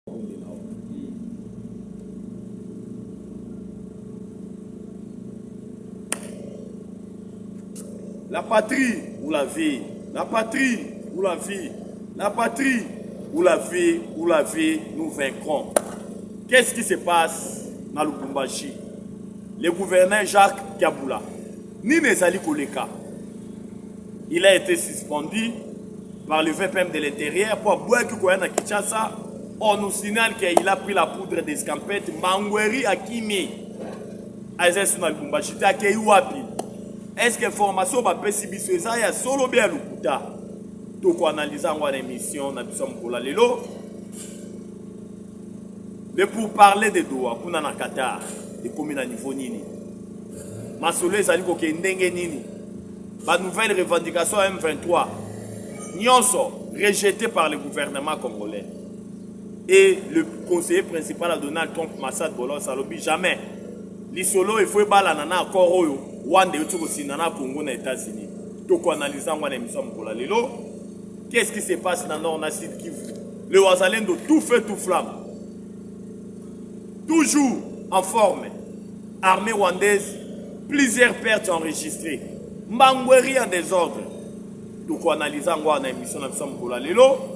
La patrie ou la vie, la patrie ou la vie, la patrie ou la vie, nous vaincrons. Qu'est-ce qui se passe dans le Lubumbashi? Le gouverneur Jacques Kabila, ni Nezali Koleka, il a été suspendu par le VPM de l'intérieur pour boire que Koyana Kinshasa. On nous signale qu'il a pris la poudre d'escampette Mangweri Akimi. Aïsès na Lubumbashi ta ke wapi? Est-ce que formation va pessimisser ça ya solo bien le kuta? Donc on analyse en émission na biso mkola lelo. Mais pour parler de Doha, kuna na Qatar, de combien à niveau nini? Masolo ezali ko ke ndenge nini? Ba nouvelle revendication M23. Nyonso rejeté par le gouvernement congolais. Et le conseiller principal à Donald Trump, Massad Bolo Salobi, jamais. L'isolo il faut balanana encore oyo. Wande yotuko sinana Congo na États-Unis. Donc on analyse en émission mkola lelo. Qu'est-ce qui se passe dans le Nord Sud Kivu? Le Wazalendo tout feu tout flamme. Toujours en forme. Armée rwandaise, plusieurs pertes enregistrées. Mangweri en désordre. Donc on analyse en émission mkola lelo.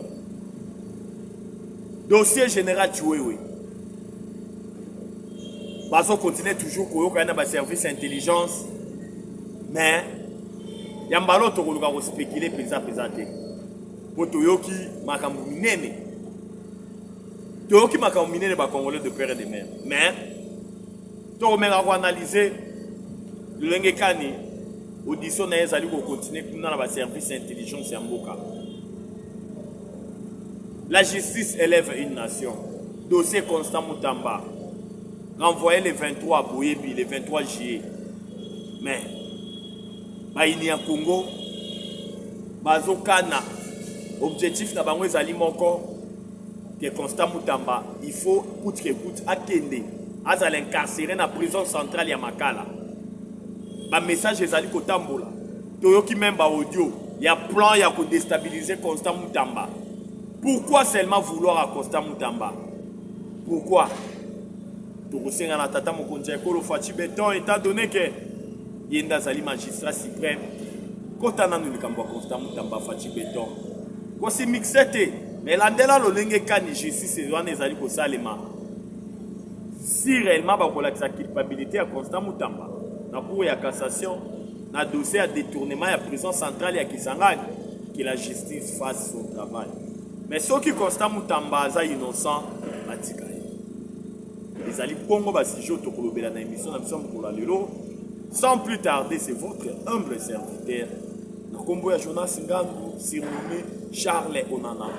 Dossier général Tchouéoué. Baso continue toujours koyoka na ba service intelligence. Mais yambalo to koluka ko spéculer pesa te. Poto yoki makambu minene. Toyoki makambu minene ba congolais de père et de mère. Mais to meka ko analyser lenge kani audition na ezali ko continuer kuna na ba service intelligence ya mboka. La justice élève une nation. Dossier Constant Moutamba. Renvoyé le 23 à Boyebi, le 23 juillet. Mais, il y a Congo, Bazokana, objectif n'a pas que Constant Moutamba, il faut coûte que coûte à Kende, à l'incarcérer dans la prison centrale à Makala. Le message est allé au Tambola. Toyoki même audio, il y a plan, il y a pour déstabiliser Constant Moutamba. Pourquoi seulement vouloir à Constant Moutamba? Pourquoi? Étant donné que Yenda Zali magistrat suprême, quand on a nous le cambo Constant Moutamba Fati Béton, quand c'est mixé, mais là le lingue kani justice c'est doit les ali ko salema. Si réellement ba ko la culpabilité à Constant Moutamba, na cour ya cassation, na dossier à détournement à prison centrale ya Kisangani, que la justice fasse son travail. Mais ceux qui Constant Moutamba za innocent, matika. Les alliés Congo Basijo Tokolobela na émission na biso mkola lelo. Sans plus tarder, c'est votre humble serviteur. Na kombo ya Jonas Ngandu, surnommé Charles Onana.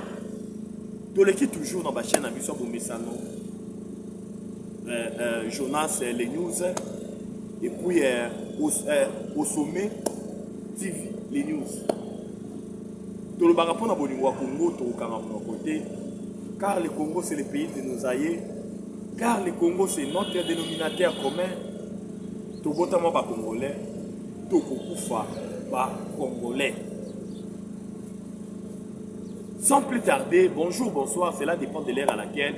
Toleki toujours dans la chaîne na biso Bomesano. Jonas les news et puis au sommet TV les news. Tolobanga pona bolingo Congo tokanga mon côté car le Congo c'est le pays de nos aïeux. Car le Congo, c'est notre dénominateur commun. Togotama ba Congolais, Tokokufa ba Congolais. Sans plus tarder, bonjour, bonsoir, cela dépend de l'heure à laquelle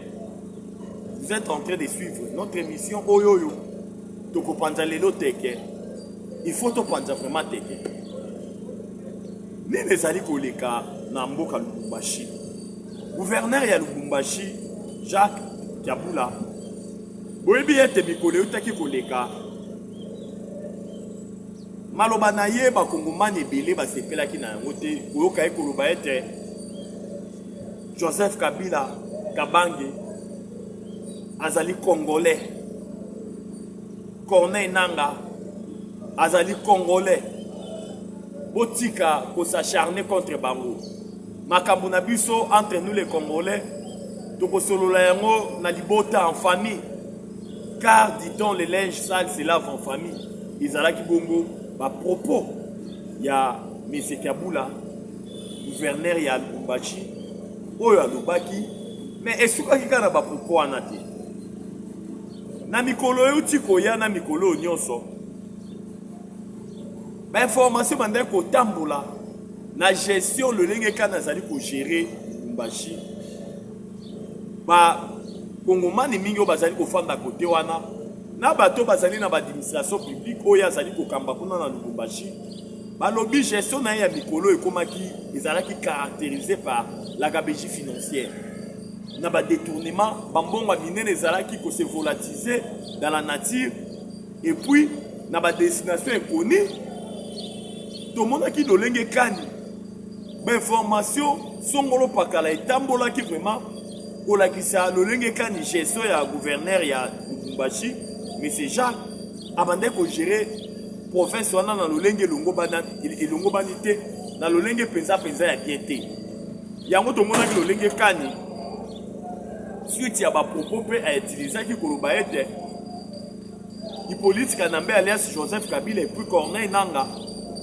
vous êtes en train de suivre notre émission Oyoyo. Toko Panzalelo Teke. Il faut to panza vraiment Teke. Ni les ali koleka na mboka Lubumbashi. Gouverneur ya Lubumbashi, Jacques Kabila. Boyebi ete mikolo utaki koleka. Maloba na ye ba kongomani ebele ba sepelaki na yango te. Oyoka ekoloba ete Joseph Kabila Kabange azali congolais. Corneille Nanga azali congolais. Botika ko s'acharner contre bango. Makambo na biso entre nous les congolais. Toko solola yango na libota en famille. Car, dit-on, les linges sales se lavent en famille. Izalaki bongo, à propos, il y a M. Kabila, gouverneur ya Lubumbashi, Oyo Alobaki, mais est-ce qu'il y a un propos en athée? Na mikolo eutiko ya na mikolo nyonso. Ba information bande ko tambola na gestion le lenge kana zali ko gérer Lubumbashi. ba kongomani mingi oyo bazali kofanda kote wana na bato bazali na administration publique oyo azali kokamba kuna na Lubumbashi balobi gestion na ya mikolo ekomaki ezalaki caractérisé par la gabegie financière na ba détournement bambongo minene ezalaki ko se volatiser dans la nature et puis na ba destination inconnue to monaki dolenge kani ba information songolo pakala etambolaki vraiment kolakisa lolenge kani gestion ya gouverneur ya Lubumbashi monsieur Jacques abandé ko gérer province wana na lolenge longo bani te na lolenge penza ya piété yango to monaki lolenge kani suite ya ba propos pe a utilisé ki koloba ete Hippolyte Kanambe alias Joseph Kabila et puis Corneille Nanga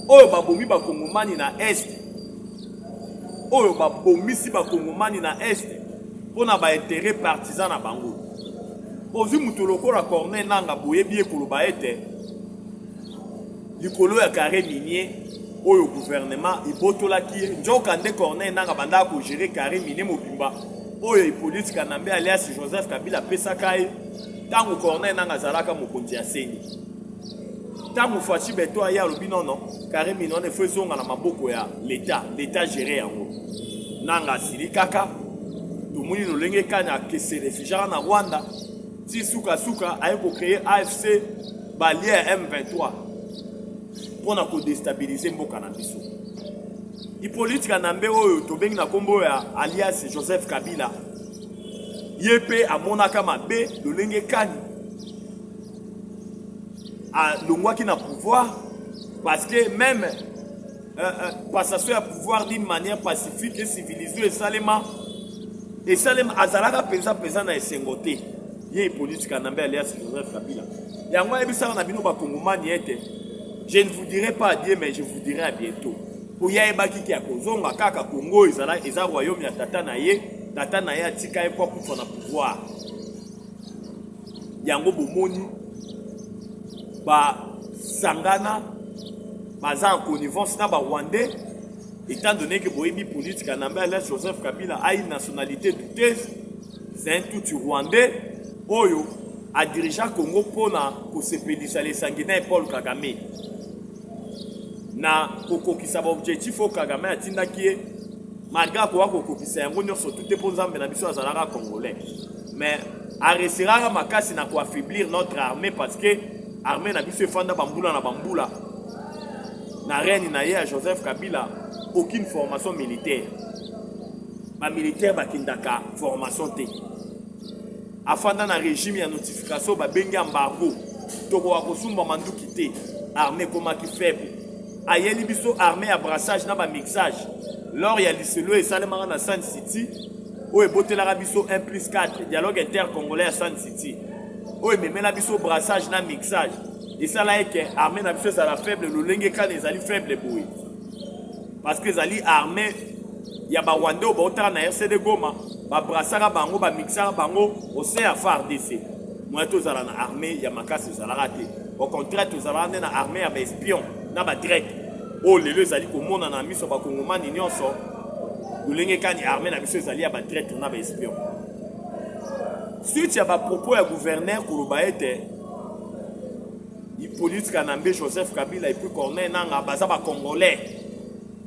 oyo babomi ba kongomani na est oyo babomisi ba kongomani na est pona ba intérêt partisan na bango ozi mutu lokola Corneille Nanga boyebi ekoloba ete likolo ya carré minier oyo gouvernement ibotolaki njoka nde Corneille Nanga banda ko gérer carré minier mobimba oyo Hippolyte Kanambe alias Joseph Kabila pesaka ye tango Corneille Nanga zalaka mokonzi ya seni tango Fachi Beto aya lobi nono carré minier on efezonga na maboko ya l'état gérer yango Nanga sili kaka tomoni lolenge kanya kese réfugié na Rwanda ti suka aye ko créer AFC balia M23 pona ko déstabiliser mboka na biso Hippolyte Kanambe oyo tobengi na kombo ya alias Joseph Kabila yepe amonaka mabe lolenge kani a longwaki na pouvoir parce que même passation à pouvoir d'une manière pacifique et civilisée et salema azalaka penza na esengote ye Hippolyte Kanambe alias Joseph Kabila yango ebisaka na bino ba kongomani ete je ne vous dirai pas adieu mais je vous dirai à bientôt pour ya ebaki ki akozonga kaka Congo eza royaume ya tata na ye atika ye kwa kufa na pouvoir yango bomoni ba sangana baza en connivence na ba Rwandais étant donné que boyebi Hippolyte Kanambe alias Joseph Kabila a une nationalité douteuse c'est un tout Rwandais oyo a dirigé Congo pona ko sepelisa les sanguinaires Paul Kagame na kokokisa ba objectif o Kagame atindaki ye malgré ko kokokisa yango nyonso tout pour nzambe na biso azalaka congolais mais aresiraka makasi na ko affaiblir notre armée parce que armée na biso efanda bambula na reine na ye à Joseph Kabila aucune formation militaire ba militaire bakindaka formation te afanda na régime ya notification ba bengi embargo toko akosumba manduki te armée komaki faible ayeli biso armée ya brassage na ba mixage lors ya liselo esalemaka na Sun City oyo ebotelaka biso 1+4 dialogue intercongolais ya Sun City oyo ememela biso brassage na mixage esala eke armée na biso ezala faible lolenge kani ezali faible boye parce que ezali armée ya ba Rwanda oyo baotaka na RCD Goma babrassaka bango bamixaka bango au sein ya FARDC moye tozala na armée ya makasi ezalaka te au contraire tozalaka nde na armée ya baespion na badirect oyo lelo ezali komona na miso bakongomani nyonso lolenge kani armée na biso ezali ya badirect na baespion suite ya bapropos ya gouverneur koloba ete Hippolyte Kanambe Joseph Kabila et puis Corneille Nanga baza ba congolais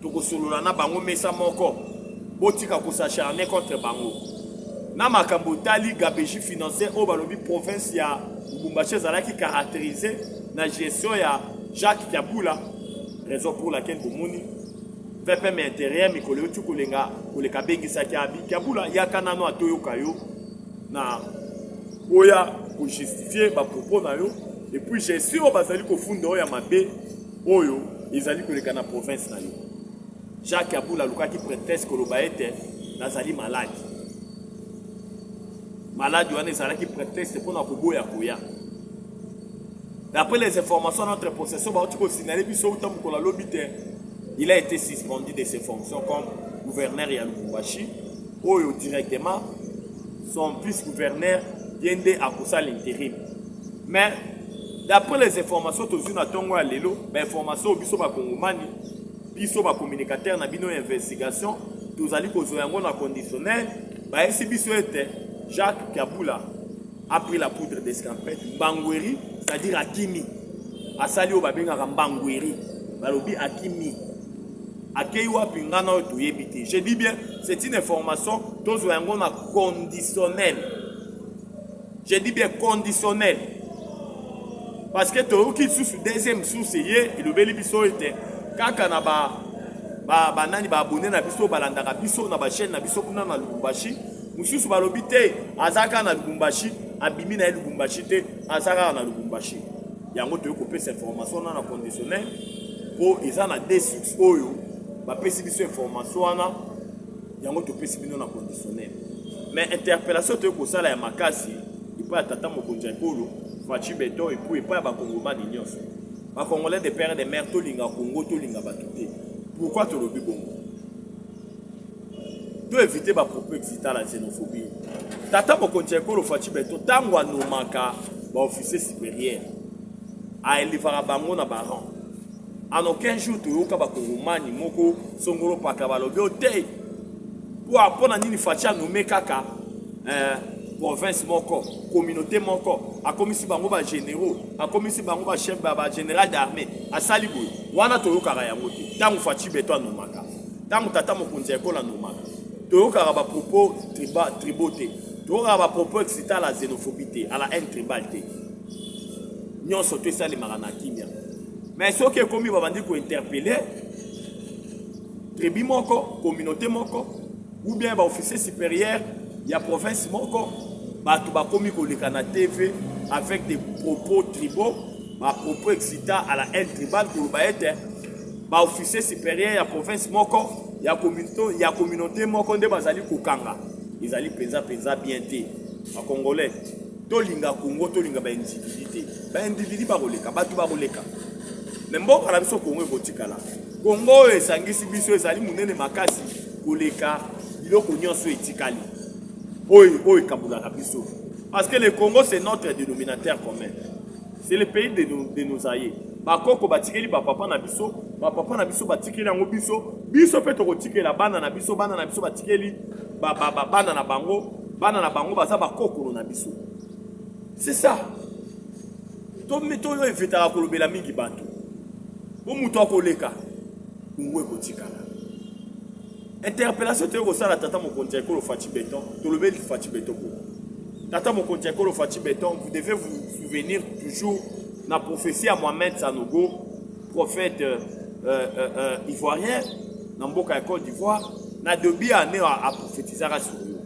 tokosolola na bango mesa moko botika kosacharner contre bango na makambo tali gabegie financière au balobi province ya Lubumbashi ezalaki caractérisé na gestion ya Jacques Kabula raison pour laquelle bomoni VPM intérieur mikolo tu kolenga koleka bengisa Kabula yakana no atoyoka yo na oya pour justifier ba propos na yo et puis j'ai sûr bazali ko funda oya mabe oyo ezali koleka na province na yo Jacques Kabula lukaki prétexte koloba ete nazali malade wana ezalaki prétexte mpona koboya koya d'après les informations de notre possession baoti kosinale biso uta mokolo alobi te il a été suspendu de ses fonctions comme gouverneur ya Lubumbashi oyo directement son vice-gouverneur yende akosa l'intérim mais d'après les informations tozwi na ntongo ya lelo bainformation biso bakongomani biso communicateur na bino investigation tozali kozwa yango na conditionnel baesi biso ete Jacques Kabula a pris la poudre d'escampette, Mbangweri, c'est-à-dire Akimi. Asali Obabenga Mbangweri, Balobi Akimi. Akeiwa Pingana Otoyebite. Je dis bien, c'est une information, tous les gens conditionnelle. Je dis bien conditionnel. Parce que tu es sous deuxième source, et le bel biso était. Quand on a banani ba abonné na biso balanda na biso na ba chaîne na biso kuna na Lubumbashi, mususu balobi te azaka na Lubumbashi, abimi na Lubumbashi te, azaka na Lubumbashi. Yango to ko pesa information na conditionnel pour ils na des sources oyo ba pesa biso information na yango to pesa bino na conditionnel. Mais interpellation to ko sala ya makasi, il peut atata mokonzi ekolo, Fachi Beton et puis pas ba Congolais nyonso. Ba Congolais de père de mère to linga Congo to linga batuté. Pourquoi tu le dis bon? Tu éviter ma propre exciter la xénophobie. Tata mokonzi ekolo Fachi Beton tango anomaka ba officier supérieur. A elivara bango na baran. En aucun jour tu yoka ba Congolais moko songolo pa kabalobi ote. Pour apona nini Fachi anomé kaka province moko, communauté moko, a commissi bango ba généraux, a commissi bango ba chef ba général d'armée, a saliboy. Wana to yoka ya moté. Tangu Fachi Beton nomaka. Tangu tata mokonzi ekola nomaka. To yoka ba propos triboté. To yoka ba propos excitant la xénophobie, à la haine tribalité. Nyon sauté ça les marana kimia. Mais ce qui est commis ba bandi ko interpeller tribu moko, communauté moko, ou bien ba officier supérieur, il y a province moko. Batu ba komi koleka na TV avec des propos tribaux, ba propos excitants à la haine tribale pour ba être ba officier supérieur ya province moko, ya communauté moko nde bazali kokanga. Ils allaient penza bien té. Ba Congolais to linga Congo to linga ba individualité. Ba individu ba koleka, batu ba koleka. Mais mboka na biso Congo ekotikala. Congo esangisi biso ezali munene makasi koleka biloko nyonso etikali. Parce que le Congo, c'est notre dénominateur commun. C'est le pays de nos aïeux. Bakoko batikeli papa na biso batikeli yango biso pe to kotikeli la bana na biso batikeli bana na bango baza bakoko na biso. C'est ça. To meto yo evitaka kolobela mingi bantu. Bo muto akoleka ngwe kotikala. Interpellation te ko sala tata mokonzi ekolo Fachi Beton, to le bel Fachi Beton. Tata mokonzi ekolo Fachi Beton, vous devez vous souvenir toujours la prophétie à Mohamed Sanogo, prophète ivoirien, dans mboka Côte d'Ivoire, na debi ane a prophétiser sur yo.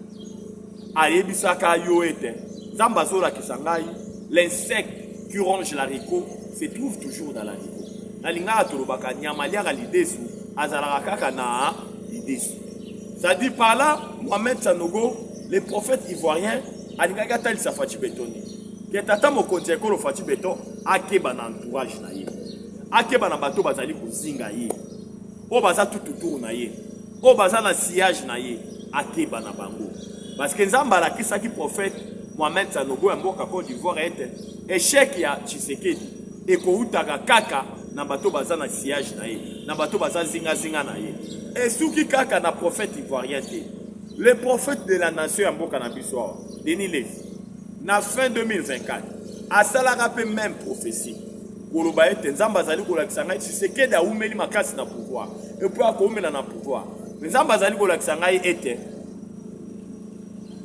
Ayebisaka yo ete, zambazola kisangai, l'insecte qui ronge l'haricot se trouve toujours dans l'haricot. Na linga tolobaka nyamalia ga lidesu, azalaka kaka na ça dit par là, Mohamed Sanogo, le prophète ivoirien, a dit qu'il s'est Fachi Beton. Que tata mokonzi ekolo Fachi Beton, akeba na entourage na ye. Akeba na bato bazali kuzinga ye. O baza tout na ye. O baza na sillage na ye. Akeba na bango. Parce que Nzamba la kisaki prophète Mohamed Sanogo mboka Côte d'Ivoire était échec ya Tshisekedi. Eko utaka kaka na bato baza na sillage na ye. Na bato baza zinga na ye. Et souki kaka na prophète ivoirien te. Le prophète de la nation mboka na biso Denis Lévy. Na fin 2024, a salara pe même prophétie. Koloba ete Nzamba zali kolakisa ngai Tshisekedi a umeli makasi na pouvoir. Et puis akomela na pouvoir. Mais Nzamba zali kolakisa ngai ete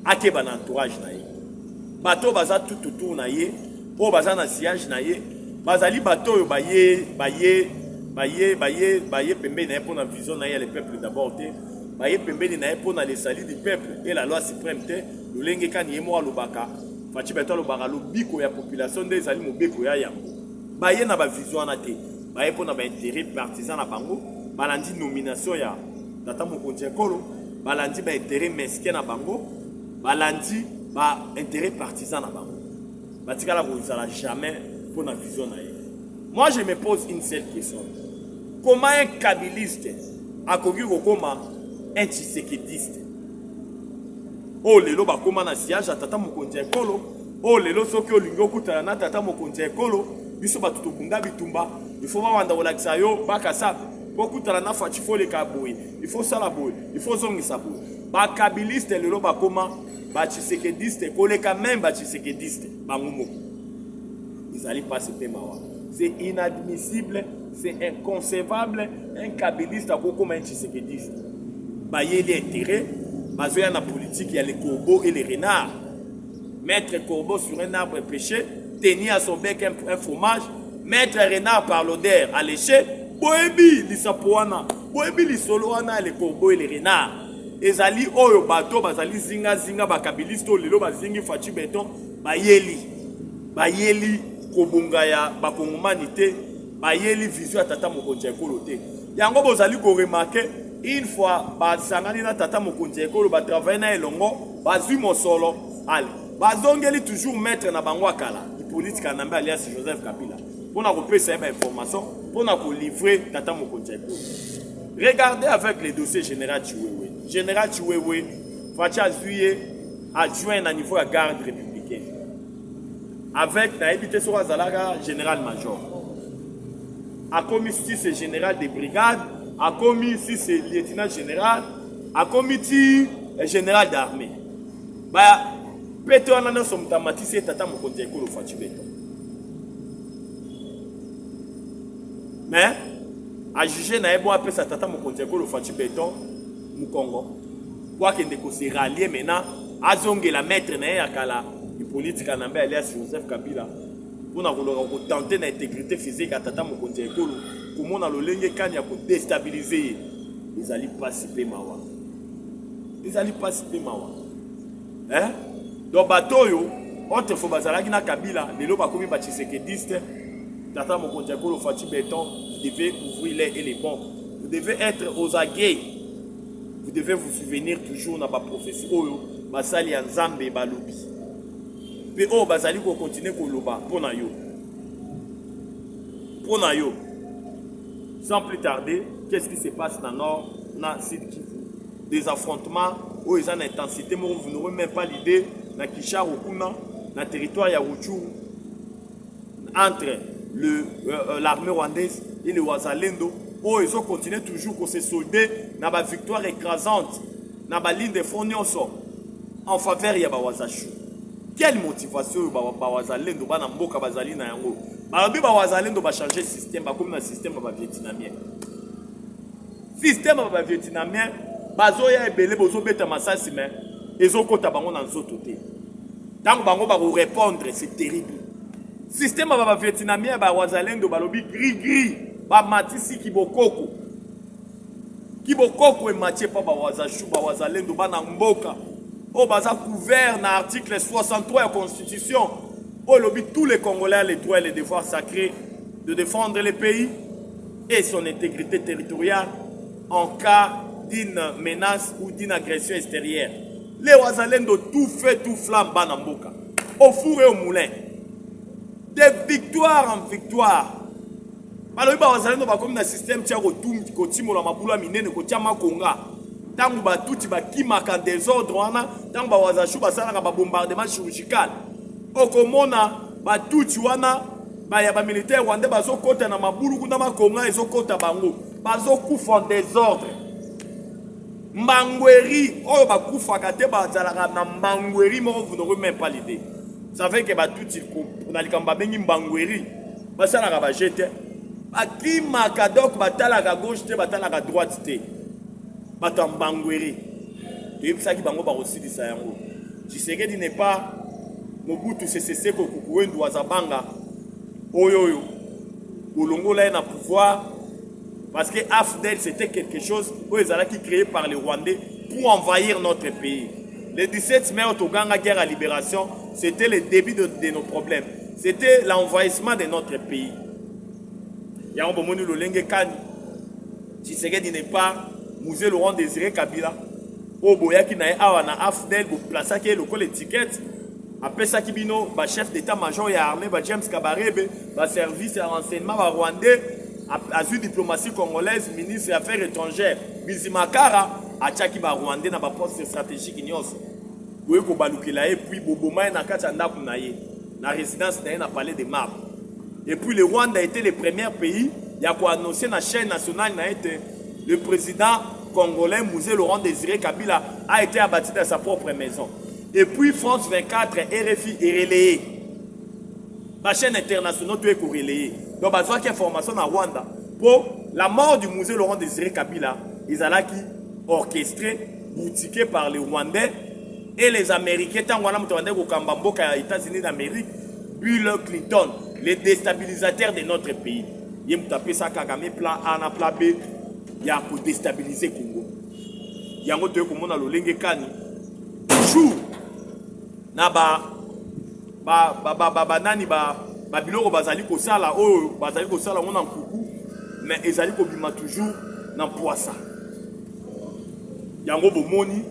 akeba na entourage na ye. Bato baza tout na ye, o baza na sillage na ye, bazali bato yo baye pembe na pour la vision na le peuple d'abord te. Baye pembe na pour le salut du peuple et la loi suprême te. Lolenge kan yemo alobaka. Fachi Beton alobaka lobiko ya population des ali mobeko ya yango. Baye na ba vision na te. Baye pour na ba intérêt partisan na bango, balandi nomination ya tata mokonzi ekolo, balandi ba intérêt mesquin na bango, balandi ba intérêt partisan na bango. Batikala ko zala jamais pour na vision na ye. Moi je me pose une seule question. Comment un kabiliste a connu comment un tshisekidiste? Oh lelo ba koma na siège à tata mokonzi ekolo. Oh lelo soki olingo kutana na tata mokonzi ekolo, biso batuto bunda bitumba, il faut wanda olakisa yo bakasa. Beaucoup de la nafa il faut les caboyer, il faut ça la boue, il faut zongisa boue. bakabiliste lelo bakoma bachisekediste koleka même bachisekediste bangumo ezali pasi pe mawa. C'est inadmissible, c'est inconcevable un kabiliste akokoma un chisekediste bayeli intérêt bazoya na politique, il y a les corbeaux et les renards. Mettre corbeau sur un arbre péché, tenir à son bec un fromage, mettre un renard par l'odeur à lécher, boebi lisapoana, boebi lisoloana, les corbeaux et les renards. Ezali oyo bato bazali zinga zinga bakabilisto lelo bazingi fachi beton bayeli kobunga ya bakongomanité bayeli vision ya tata mokonzi ekolo te. Yango bozali ko remarquer une fois basangani na tata mokonzi ekolo ba travailler na elongo bazui mosolo ale bazongeli toujours mettre na bango akala politique anambe alias Joseph Kabila pour na kopesa ba information pour na ko livrer tata mokonzi ekolo. Regardez avec les dossiers général Chiwewe. Général Chiwewe fachi azuye adjoint na niveau ya garde républicaine avec na habité sur Azalaga général-major. A commis si c'est général de brigade, a commis si c'est lieutenant général, a commis général d'armée. Bah, Peto anana somtamatisi tata mokonzi ekolo fachi beto. Mais a juger na ebo apé sa tata mokonzi ekolo fachi beto mu Congo. Quoi qu'il ne se rallier maintenant, azongela maître na yakala. Politique en ambe alias Joseph Kabila pour tenter l'intégrité physique à tata mokonzi ekolo komona lolenge kanya ko déstabiliser les ali participer mawa hein donc batoyo autre fois bazalaki na Kabila lelo bakomi ba chisekediste tata mokonzi ekolo fachi beton vous devez ouvrir les et les bons, vous devez être aux aguets, vous devez vous souvenir toujours na ba prophétie oyo basali ya Nzambe balobi. Puis oh bazali ko continuer ko loba pona yo. Sans plus tarder, qu'est-ce qui se passe dans le nord, dans le sud Kivu? Des affrontements où ils ont une intensité, mais vous n'aurez même pas l'idée dans Kishar ou Kuna, dans le territoire Yarouchou, entre l'armée rwandaise et le Wazalendo, où ils ont continué toujours à se solder dans la victoire écrasante, dans la ligne de front en faveur de Wazachou. Quelle motivation Bawazalendo ba na mboka bazali na yango? Balobi Bawazalendo ba changer système ba comme na système ba vietnamien. Système ba vietnamien bazoya ebele bozo beta masasi mais ezokota bango na nzoto te. Tango bango ba répondre c'est terrible. Système ba vietnamien ba Wazalendo balobi gris ba matisi kibokoko. Kibokoko e matie pa ba Wazachou ba Wazalendo ba na mboka. Oh, baza couvert dans l'article 63 de la Constitution. Oh, lobby tous les Congolais ont les droits et les devoirs sacrés de défendre le pays et son intégrité territoriale en cas d'une menace ou d'une agression extérieure. Les Wazalendo tout fait, tout flamme, banamboka. Au four et au moulin. De victoire en victoire. Alors, les Wazalendo va comme un système qui a retourné, qui a mabula minene, qui a makonga. Tango ba tuti ba kimaka désordre wana tango ba wazashu basala ba bombardement chirurgical okomona ba tuti wana ba ya ba militaire wande bazokota na mabulu kuna makonga ezokota bango bazokufa en désordre mbangweri oyo bakufaka te bazalaka na mbangweri moko vous n'aurez même pas l'idée. Ça fait que ba tuti na likamba bengi mbangweri basala ba jeter ba kimaka donc batala ka gauche te batala ka droite te. Batambangweri. Et puis ça qui bango ba aussi dit ça yango. Tshisekedi n'est pas Mobutu CCC ko kukuwendu wazabanga. Oyoyo. Bolongo là na pouvoir parce que AFDEL c'était quelque chose qui créé par les Rwandais pour envahir notre pays. Le 17 mai au Ganga guerre à libération, c'était le début de nos problèmes. C'était l'envahissement de notre pays. Yango bomoni lo lenge kani. Tshisekedi n'est pas Musée Laurent Désiré Kabila au boyaki na awa na AFDEL pour placer que le col étiquette après ça kibino ba chef d'état-major ya armée ba James Kabarebe ba service de renseignement ba rwandais azui diplomatie congolaise ministre des affaires étrangères Bizimakara achaki ba rwandais na ba poste stratégique nyos boye ko balukela et puis boboma na kati ndako na ye na résidence na palais des Marbres. Et puis le Rwanda a été le premier pays ya ko annoncer na chaîne nationale na été le président congolais Musée Laurent Désiré Kabila a été abattu dans sa propre maison. Et puis France 24 RFI est relayé. La chaîne internationale doit être relayée. Donc, il y a une information à Rwanda. Pour la mort du musée Laurent Désiré Kabila, ils ont orchestré, boutiqué par les Rwandais et les Américains. Tant qu'on a au Kambambo, aux États-Unis d'Amérique, Bill Clinton, les déstabilisateurs de notre pays. Il y a tapé ça Kagame plan A, plan B, il y a pour déstabiliser le Congo. Il y a un autre comme on a le Lengekani. Toujours, nani biloko bazali kosala oyo bazali kosala on en kuku mais ezali kobima toujours na poisa yango bomoni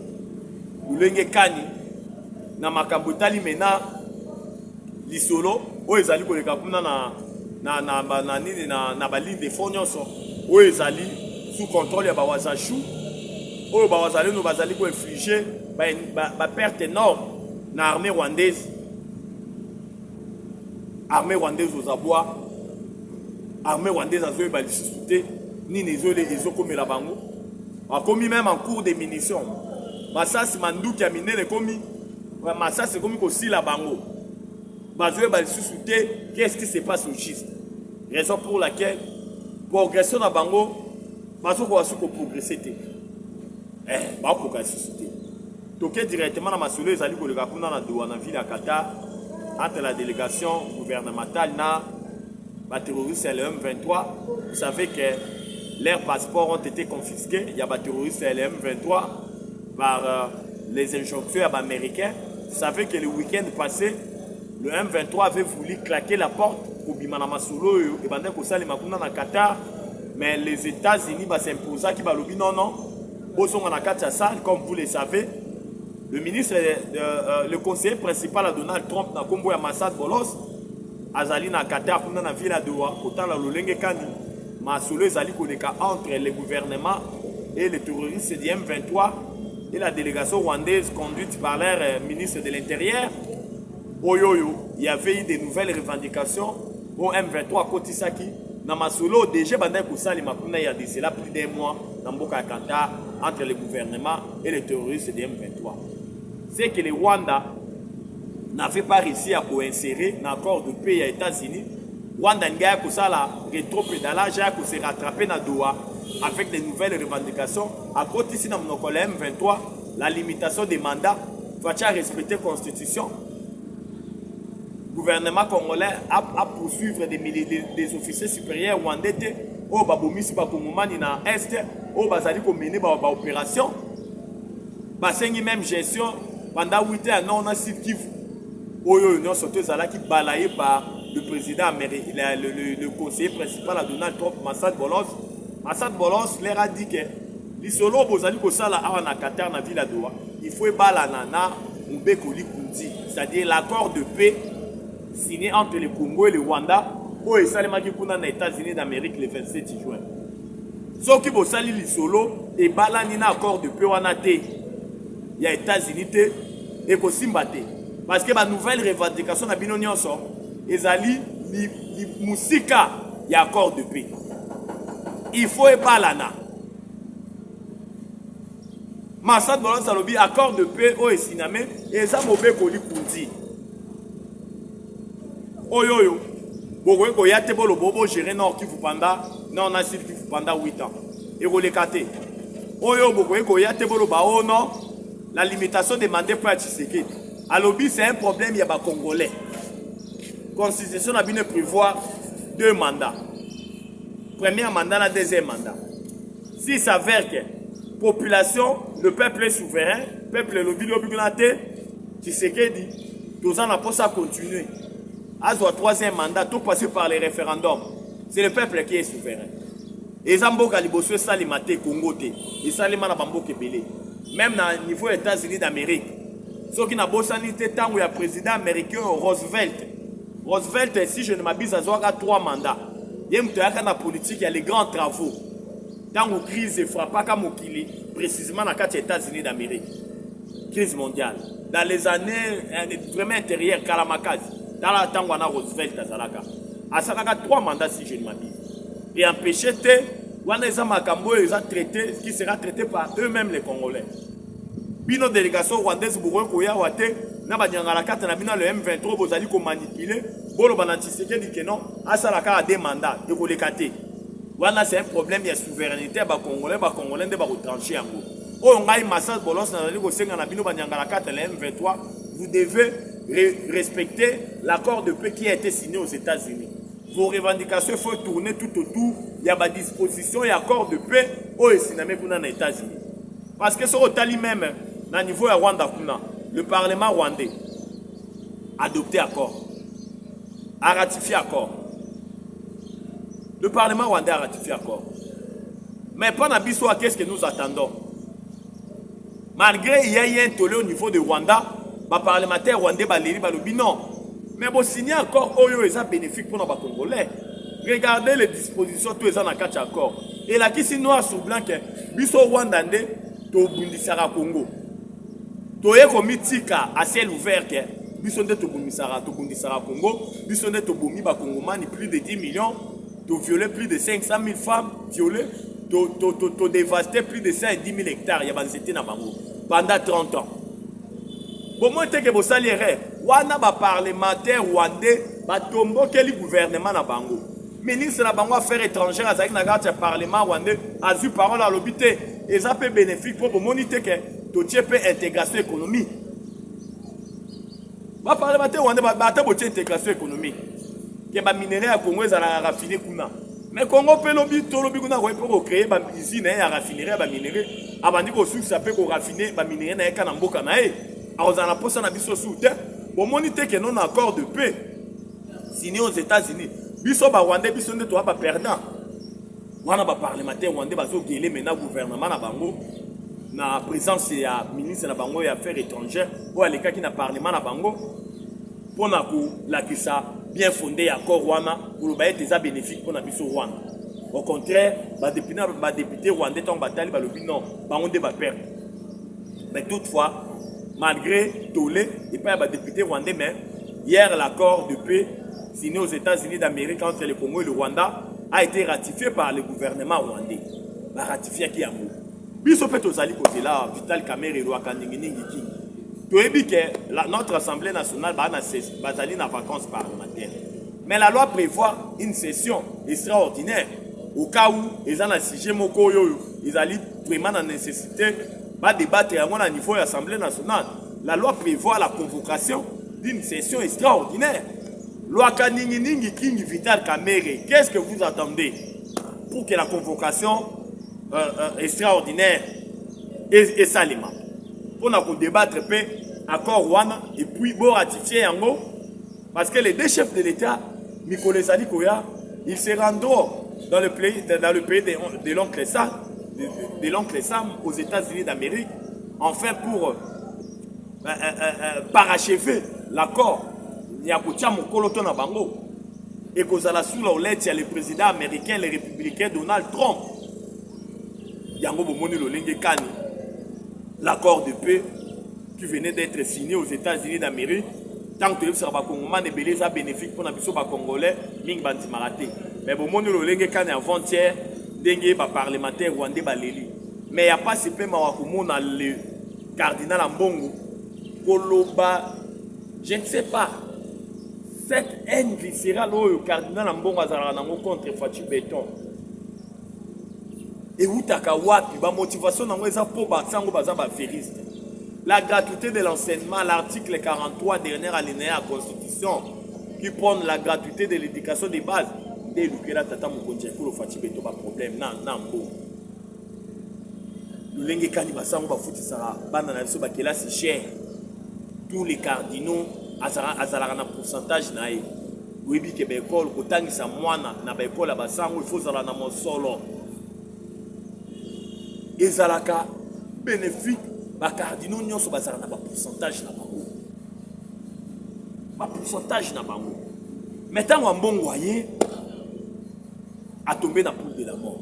ulenge kani na makambo tali mena lisolo oyo ezali koleka kuna na nini na baline de fonyoso oyo ezali sous contrôle ya bawazashu oyo bawazali no bazali ko infliger ba perte énorme na armée rwandaise. Armée rwandaise aux abois, armée rwandaise a joué par les sociétés, ni les autres, les autres comme la bango. A commis même en cours de munitions. Massas Mandou qui a miné les commis. Massas c'est comme aussi la bango. Va jouer par les sociétés, qu'est-ce qui se passe au schiste? Raison pour laquelle, progression dans bango, Massou va se progresser. Bah pour la société. Toqué directement dans ma soleil, ils allaient pour le Gapon dans la douane, ville à Qatar. Entre la délégation gouvernementale et les terroristes LM23, vous savez que leurs passeports ont été confisqués. Il y a des terroristes LM23 par les injoncteurs américains. Vous savez que le week-end passé, le M23 avait voulu claquer la porte au Bimanama Solo et au Qatar. Mais les États-Unis s'imposaient qui dit non, non, comme vous le savez. Le ministre, le conseiller principal à Donald Trump, na Kombo ya Massad Bolos, Azali na Qatar, comme dans la ville à Doha, autant la Lolenge Kandi, Masolo Azali Kodeka entre le gouvernement et les terroristes du M23 et la délégation rwandaise conduite par leur ministre de l'Intérieur. Oyoyo, il y avait eu des nouvelles revendications au M23 Kotisaki. Na Masolo, déjà, Bandai Koussali Makuna, il y a de cela plus d'un mois, dans Mboka Kanta, entre le gouvernement et les terroristes du M23. C'est que le Rwanda n'avait pas réussi à insérer un accord de paix aux États-Unis. Rwanda n'a pas la rétro-pédalage, a se rattraper dans Doha avec des nouvelles revendications. À côté ici dans mon M23, la limitation des mandats, va-t-il respecter la Constitution? Le gouvernement congolais a poursuivre des officiers supérieurs rwandais au Babomisi Bakomomani dans l'Est, au Bazali pour mener des opérations. Basengi même gestion pendant 8 ans, non, on a Sud Kivu. Oyo, nous sommes qui balayé par le président américain, le conseiller principal à Donald Trump, Massad Bolos. Massad Bolos leur a dit que les solos, Bozali Kosala, à Qatar, dans la ville de Doha, il faut balanana, Mbekoli Kundi, c'est-à-dire l'accord de paix signé entre le Congo et le Rwanda, où il s'est mis dans les États-Unis d'Amérique le 27 juin. Sauf que Bozali les solos, et balanina accord de paix, on a été. Il y a les États-Unis et Kosimbate. Parce que la nouvelle revendication de Binonion, ils allaient Moussika, il y a accord de paix. Il faut balana. Massad Bolos Salobi, accord de paix au Sinamé, et ça m'a fait Koli Kundi. Oyoyo, Bogo Yate Bolo Bobo géré Nord qui vous pendant, non, on a qui vous pendant 8 ans. Et vous les catez. Oyo Bogo Yate Bolo Bao, non. La limitation demandée par Tshisekedi. À l'objet, c'est un problème, il y a des Congolais. La Constitution a bien prévoir 2 mandats. Premier mandat, la deuxième mandat. S'il s'avère que la population, le peuple est souverain, le peuple est l'obligé, Tshisekedi, nous allons pas ça continuer. À ce 3e mandat, tout passer par les référendums. C'est le peuple qui est souverain. Et Zamboka Liboso Salimate Congo, et Salimana Bamboke Belé. Même au niveau des États-Unis d'Amérique. Ce qui n'a pas été tant où il y a le président américain Roosevelt. Roosevelt, si je ne m'abuse, a 3 mandats. Il y a une politique, il y a les grands travaux. Tant où la crise frappe comme précisément dans les États-Unis d'Amérique. Crise mondiale. Dans les années vraiment intérieures, Kalamakazi. Dans le temps où on a Roosevelt à Zalaka. À Zalaka, 3 mandats si je ne m'abuse. Et empêcher qui sera traité par eux-mêmes les Congolais. bino délégation rwandaise bourre koya wate na banyangala kata na bino le M23 bozali ko manipuler bolo banatiseke di que non asalaka a des mandats de kolekate wana c'est un problème ya souveraineté ba congolais nde ba retrancher yango o ngai massage bolos na zali ko senga na bino banyangala kata le M23 vous devez respecter l'accord de paix qui a été signé aux États-Unis. Vos revendications, il faut tourner tout autour. Il y a des dispositions et accords de paix aux États-Unis. Parce que ce que même, au niveau de Rwanda, le Parlement rwandais a adopté accord, a ratifié accord. Le Parlement rwandais a ratifié accord. Mais pendant Bissau, qu'est-ce que nous attendons? Malgré il y a eu un tollé au niveau de Rwanda, les parlementaires rwandais balobi non. Mais bon, signer accord, oyo est bénéfique pour nos Congolais. Regardez les dispositions, tous les ans dans quatre accords. Et là, qui si noir sur blanc, biso Rwanda nde to bundisara Congo. To ye komitika à ciel ouvert que biso nde to bundisara Congo, biso nde to bomi ba Congomani plus de 10 millions, to violer plus de 500 000 femmes, violer, to dévaster plus de 110 000 hectares, ya banzete na bango pendant 30 ans. Bon, moi, je vous salue. Wana ba parlementaire rwandais ba tombo quel gouvernement na bango. Ministre na bango affaires étrangères azaki na garte parlement rwandais a vu parole à l'obité et ça peut bénéfique pour moniter que to peut intégration économique. Ba parlementaire rwandais ba ta botie intégration économique. Que ba minerai à Congo za la raffiner kuna. Mais Congo peut lobby to lobby kuna pour créer ba usine ya raffinerie ba minerai abandi ko sous ça peut ko raffiner ba minerai na ka na mboka na e. Alors on a posé na biso soutien. Bon, moniter que non accord de paix signé aux États-Unis. Biso ba Rwanda biso nde to ba perdant. Wana ba parlementaire Rwanda ba zo gélé maintenant gouvernement na bango na présence ya ministre na bango ya affaires étrangères ou aleka qui na parlement na bango pour na ko la qui ça bien fondé accord wana pour ba être bénéfique pour na biso Rwanda. Au contraire, ba député rwandais ton batali ba lobi non, bango nde ba perdre. Mais toutefois malgré Tolé, et pas les députés rwandais, mais hier l'accord de paix signé aux États-Unis d'Amérique entre le Congo et le Rwanda a été ratifié par le gouvernement rwandais. Bah, ratifié qui a mot. Biso peut osali côté là, Vital Kamerhe et Loakaningini King. Tu que notre Assemblée nationale va aller en vacances parlementaires. Mais la loi prévoit une session extraordinaire au cas où ils ont un sujet moko ils allaient vraiment dans la nécessité va débattre à niveau de l'Assemblée nationale. La loi prévoit la convocation d'une session extraordinaire. Loi Kaninginingi King Vital Kamerhe, qu'est-ce que vous attendez pour que la convocation extraordinaire et salima pour nous débattre accord Rwanda et puis bon ratifier yango parce que les deux chefs de l'État, Mikole Sadi Koya, ils se rendront dans le pays de l'oncle Sam. De l'oncle Sam aux États-Unis d'Amérique, enfin pour parachever l'accord. Il y a na bango et que ça la sous la lettre, il y a le président américain, le républicain Donald Trump. Yango bomoni lolenge kani l'accord de paix qui venait d'être signé aux États-Unis d'Amérique. Tant que ça va Congolais belé ça bénéfique pour na biso ba Congolais ming banti maraté. Mais bomoni lolenge kani avant-hier dengue ba parlementaire rwandais baleli. Mais il n'y a pas ce paiement à le cardinal Ambongo. Koloba, je ne sais pas. Cette haine viscérale au cardinal Ambongo Azaranango contre Fatou Béton. Et où Takawapi, la motivation dans les apôts Batsango Bazaba Fériste. La gratuité de l'enseignement, l'article 43 dernier alinéa de la Constitution, qui prône la gratuité de l'éducation de base. Dès que la tata Mokonje pour le Fatou Béton, pas problème, non. Le kani basango ba futi sara bana na biso ba kelasi cher tous les cardinaux azala na pourcentage na e webi ke ba école kotangisa mwana na ba école basango il faut zala na mosolo ezalaka bénéfique ba cardinaux nyonso bazala na ba pourcentage na bango mais tant wa mbongo aye a tombé na poule de la mort.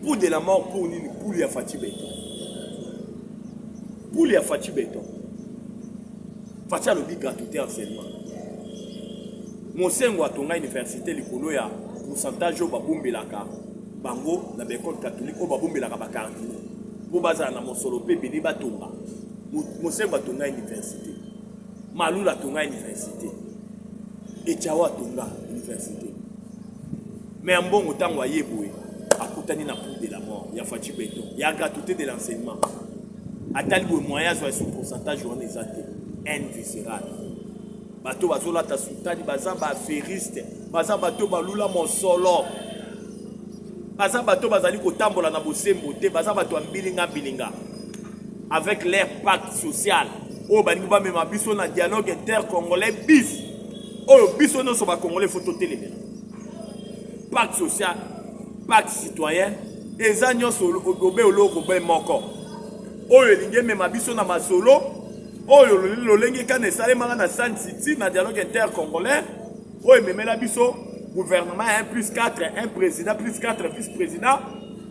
Pour de la mort, pour lui a Fatou Béton. Pour lui a Fatou Béton. Fatou a le but gratuité enseignement. Mon sengo a tonga université likolo ya pourcentage au babumbi laka. Bango na l'école catholique au babumbi laka bakardino. pour baza na mosolo pe beli batonga mosengo atonga université malula atonga université echawa atonga université mais en bon temps voyez boye akutani na poule de la mort ya Fachi Beton ya gratuité de l'enseignement atali boye moyen soit sous pourcentage on les até un viscéral bato bazola ta sultani baza ba affairiste baza bato balula mosolo baza bato bazali kotambola na bosembo te baza bato bilinga avec leur pacte social oyo balingi bamema biso na dialogue intercongolais bis oyo biso nyonso bacongolais fo totelemela pacte social pacte citoyen eza nyonso obe oloko be moko oyo elingi emema biso na masolo oyo lolenge kana esalemaka na San City na dialogue intercongolais oyo ememela biso gouvernement 1+4 un président +4 vice-président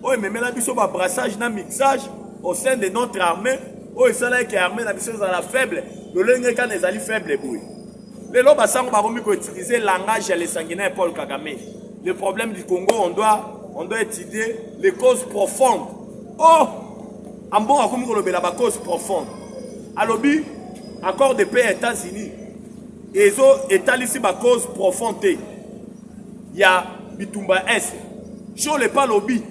oyo ememela biso brassage na mixage au sein de notre armée oyo esalaki armée na biso ezala faible lolenge kana ezali faible boye lelo basango bakomi koutiliser langage ya lesanguinaire Paul Kagame. Le problème du Congo, on doit étudier les causes profondes. Oh, en bon, comme on la cause profonde. Alors, accord de paix États-Unis. Et ils ont établi ici ma cause profonde. Il y a Bitumba S. Je ne pas lobby.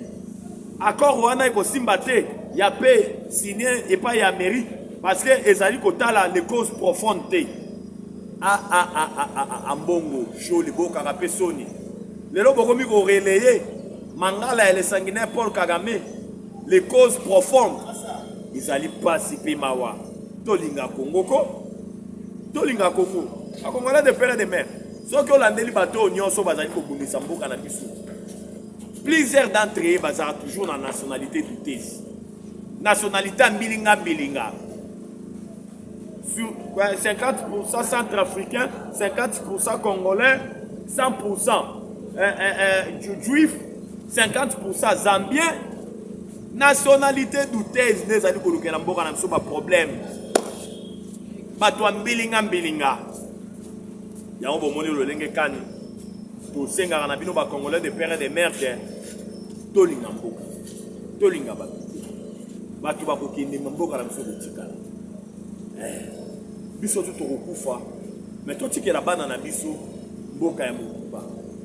Accord Rwanda et Simbate. Il y a paix signé et pas y a mairie. Parce que ils ont dit les causes profondes. Ambongo, chaud, les beaux carapés Sony. Les gens qui ont relayé Mangala et les sanguinaires Paul Kagame, les causes profondes, ils allaient participer Mawa. Tolinga Kongoko, Tolinga Koko, à Congolais de père et de mère. Ceux qui ont landé bateau, ils sont basés au Bunisambo Kanabissou. Plusieurs d'entre eux basés toujours dans la nationalité du TES. Nationalité Bilinga. Sur 50% centrafricain, 50% congolais, 100% juif, 50% zambien. Nationalité du TES, nous avons un problème. Batouan Bilinga. Y'a un bon monde le kani. Pour senga na bino ba congolais de père et de mère tolinga mboka. Tolinga ba. Batu ba kokende mboka na biso botikala. Biso tout okufa. Mais toi tu la bana na biso mboka ya mokuba.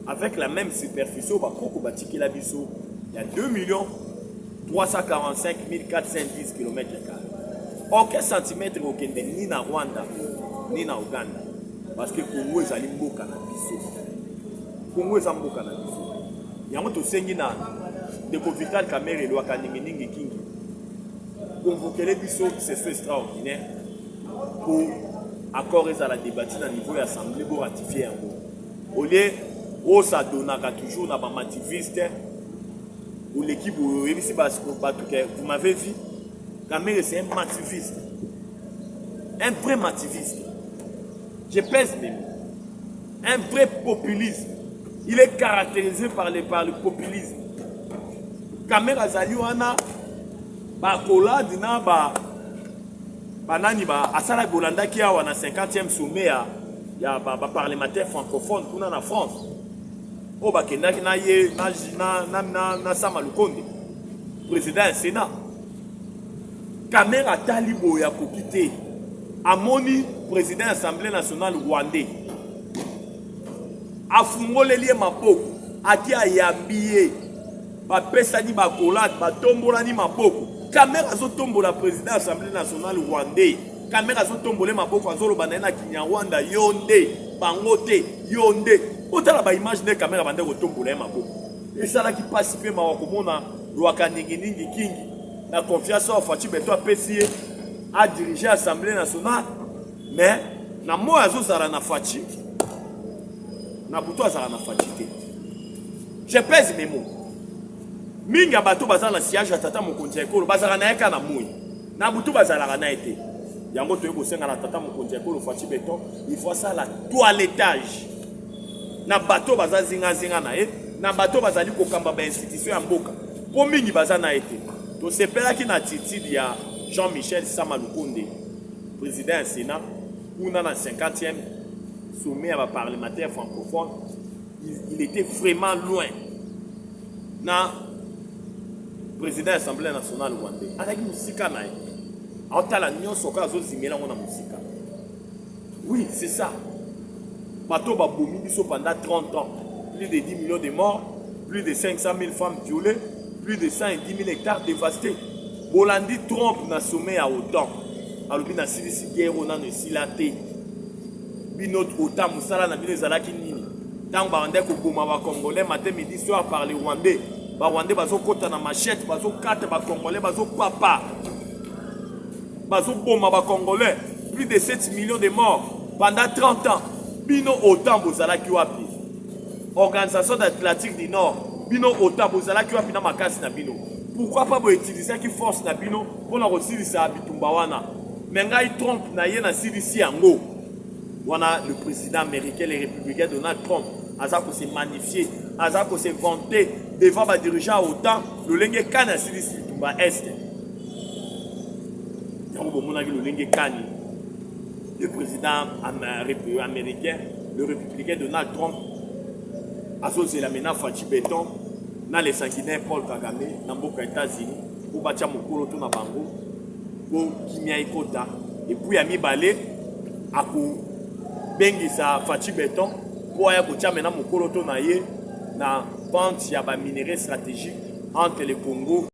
Avec la même superficie ba koko batikela biso il y a 2 345 410 km². Aucun centimètre okende ni na Rwanda ni na Uganda. Parce que Congo est allé mboka na biso. Congo est mboka na biso. Yango to sengi na de Vital Kamerhe lo akaningi kingi. Convoquer les biso, c'est extraordinaire pour accord à la débattre à niveau de l'Assemblée pour ratifier un mot. Au lieu où ça donne toujours na bamativiste ou l'équipe où vous m'avez vu, Kamerhe c'est un mativiste. Un vrai mativiste. Je pèse mes mots. Un vrai populisme. Il est caractérisé par le populisme. Kamerhe azali wana bakola dina banani asala bolanda ki awa na 50e sommet ya parlementaire francophone kuna na France. O bakendaki na ye na Sama Lukonde président du Sénat. Kamerhe atali boya kokite amoni président de l'Assemblée nationale rwandais afungoleli maboko ati ayambiye bapesani bakolate batombolani maboko. Kamerhe azotombola président de l'Assemblée nationale rwandais. Kamerhe azotombola maboko azoloba na Kinyarwanda yonde bangote yonde. Otala ba image de Kamerhe bande kotombola maboko. Esalaki participer ma komona lwaka ningi kingi na confiance au Fachi Beton apesi a dirigé l'Assemblée nationale, mais na mo azozala na Fachi na buto azala na Fachi. Je pèse mes mots. Minga bato bazala siège à tata mokonzi ekolo bazala na yaka na moyi na buto bazala na été yango to yeko senga na tata mokonzi ekolo Fachi Beton il faut ça la toilettage na bato bazala zinga na ye na bato bazali kokamba ba institution ya mboka po mingi bazala na été to sepela ki na attitude ya Jean-Michel Sama Lukonde, président du Sénat, ou dans le 50e sommet à parlementaire francophone, il était vraiment loin. Le président de l'Assemblée nationale rwandais. Avec Moussika naï. En tala nyonso ka zo zimela ngona Moussika. Oui, c'est ça. Bateau Baboumi biso pendant 30 ans. Plus de 10 millions de morts, plus de 500 000 femmes violées, plus de 110 000 hectares dévastés. Bolandi trompe na sommet à autant. Alors bina silisi guerre on a ne silate. Binot autant musala na bine zalaki nini. Tant ba ndeko boma ba congolais matin midi soir par les rwandais. Ba rwandais bazo kota na machette, bazo kate ba congolais, bazo papa. Bazo boma ba congolais, plus de 7 millions de morts pendant 30 ans. Bino autant bozalaki wapi. Organisation d'Atlantique du Nord. Bino autant bozalaki wapi na makasi na bino. Pourquoi pas utiliser qui force na bino pour la resilience à Bitumbawana. Mais ngai Trump na ye na CDC yango. Wana le président américain les républicains Donald Trump aza ko se magnifier, aza ko se vanter devant ba dirigeant autant le lenge kana CDC Bitumba Est. Yango bomona ki le lenge kani. Le président américain, le républicain Donald Trump azo se la mena Fachi Béton na les sanguinaires Paul Kagame na mboka États-Unis pour batia mokolo to na bango pour kimia ikota et puis ami balé ako bengisa Fachi Béton pour aya kotia mena mokolo to na ye na vente ya ba minerais stratégiques entre le Congo